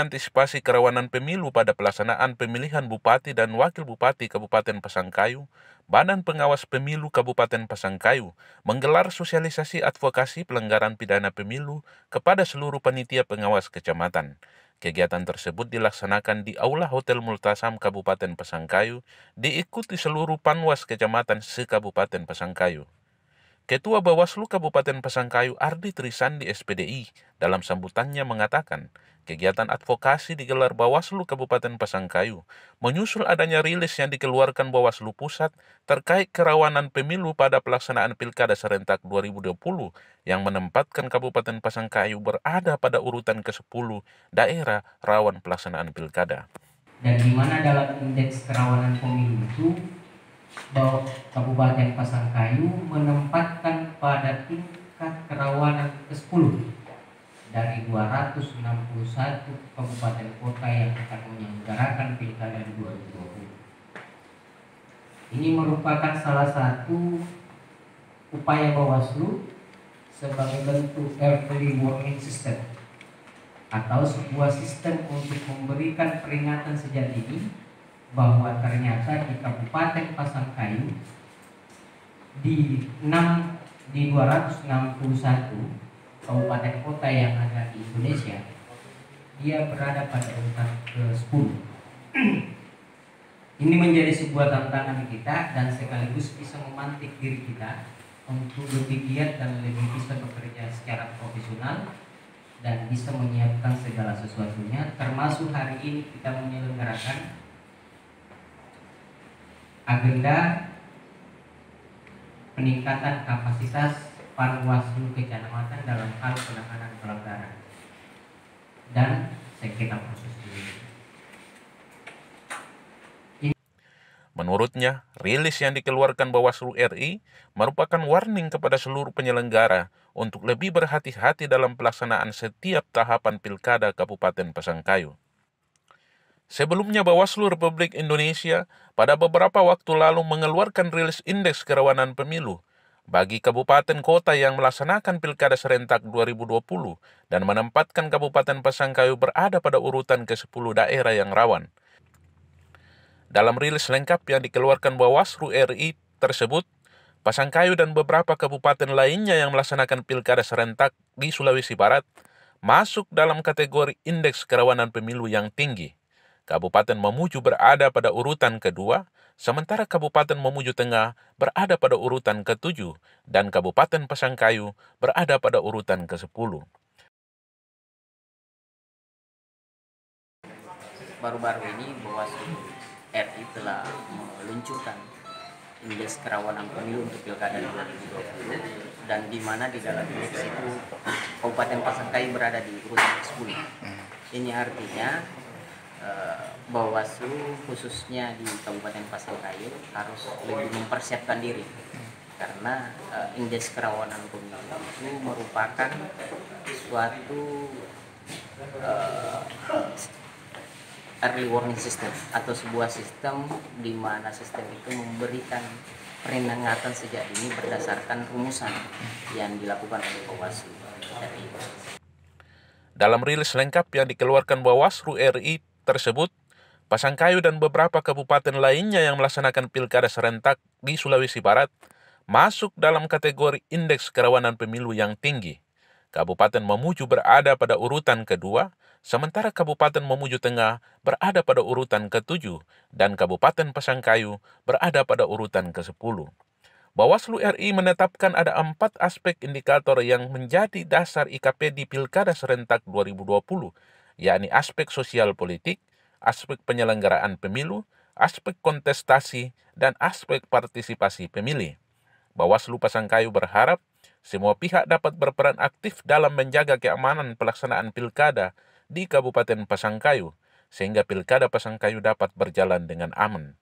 mengantisipasi kerawanan pemilu pada pelaksanaan pemilihan Bupati dan Wakil Bupati Kabupaten Pasangkayu, Badan Pengawas Pemilu Kabupaten Pasangkayu menggelar sosialisasi advokasi pelanggaran pidana pemilu kepada seluruh panitia pengawas kecamatan. Kegiatan tersebut dilaksanakan di Aula Hotel Multasam Kabupaten Pasangkayu, diikuti seluruh panwas kecamatan se-Kabupaten Pasangkayu. Ketua Bawaslu Kabupaten Pasangkayu Ardi Trisandi SPDI dalam sambutannya mengatakan, kegiatan advokasi digelar Bawaslu Kabupaten Pasangkayu menyusul adanya rilis yang dikeluarkan Bawaslu Pusat terkait kerawanan pemilu pada pelaksanaan Pilkada serentak 2020 yang menempatkan Kabupaten Pasangkayu berada pada urutan ke-10 daerah rawan pelaksanaan pilkada. Dan di mana dalam indeks kerawanan pemilu itu bahwa Kabupaten Pasangkayu menempatkan pada tingkat kerawanan ke-10 dari 261 kabupaten kota yang akan menyelenggarakan pilkada 2020. Ini merupakan salah satu upaya Bawaslu sebagai bentuk early warning system atau sebuah sistem untuk memberikan peringatan sejak dini bahwa ternyata di Kabupaten Pasangkayu di 261 kabupaten kota yang ada di Indonesia, dia berada pada urutan ke-10. Ini menjadi sebuah tantangan kita dan sekaligus bisa memantik diri kita untuk lebih giat dan lebih bisa bekerja secara profesional dan bisa menyiapkan segala sesuatunya, termasuk hari ini kita menyelenggarakan agenda peningkatan kapasitas Panwaslu Kecamatan dalam hal penanganan pelanggaran dan sengketa proses pemilu. Menurutnya, rilis yang dikeluarkan Bawaslu RI merupakan warning kepada seluruh penyelenggara untuk lebih berhati-hati dalam pelaksanaan setiap tahapan Pilkada Kabupaten Pasangkayu. Sebelumnya Bawaslu Republik Indonesia pada beberapa waktu lalu mengeluarkan rilis indeks kerawanan pemilu bagi kabupaten kota yang melaksanakan Pilkada serentak 2020 dan menempatkan Kabupaten Pasangkayu berada pada urutan ke-10 daerah yang rawan. Dalam rilis lengkap yang dikeluarkan Bawaslu RI tersebut, Pasangkayu dan beberapa kabupaten lainnya yang melaksanakan Pilkada serentak di Sulawesi Barat masuk dalam kategori indeks kerawanan pemilu yang tinggi. Kabupaten Mamuju berada pada urutan kedua, sementara Kabupaten Mamuju Tengah berada pada urutan ke-7 dan Kabupaten Pasangkayu berada pada urutan ke-10. Baru-baru ini Bawaslu RI telah meluncurkan indeks kerawanan pemilu untuk Pilkada 2020 dan di mana di dalam indeks itu Kabupaten Pasangkayu berada di urutan ke-10. Ini artinya Bawaslu khususnya di Kabupaten Pasangkayu harus lebih mempersiapkan diri karena indeks kerawanan pemilu itu merupakan suatu early warning system atau sebuah sistem di mana sistem itu memberikan peringatan sejak dini berdasarkan rumusan yang dilakukan oleh Bawaslu RI. Dalam rilis lengkap yang dikeluarkan Bawaslu RI tersebut, Pasangkayu dan beberapa kabupaten lainnya yang melaksanakan Pilkada serentak di Sulawesi Barat masuk dalam kategori indeks kerawanan pemilu yang tinggi. Kabupaten Mamuju berada pada urutan kedua, sementara Kabupaten Mamuju Tengah berada pada urutan ke-7 dan Kabupaten Pasangkayu berada pada urutan ke-10. Bawaslu RI menetapkan ada 4 aspek indikator yang menjadi dasar IKP di Pilkada serentak 2020, yakni aspek sosial politik, aspek penyelenggaraan pemilu, aspek kontestasi, dan aspek partisipasi pemilih. Bawaslu Pasangkayu berharap semua pihak dapat berperan aktif dalam menjaga keamanan pelaksanaan pilkada di Kabupaten Pasangkayu, sehingga Pilkada Pasangkayu dapat berjalan dengan aman.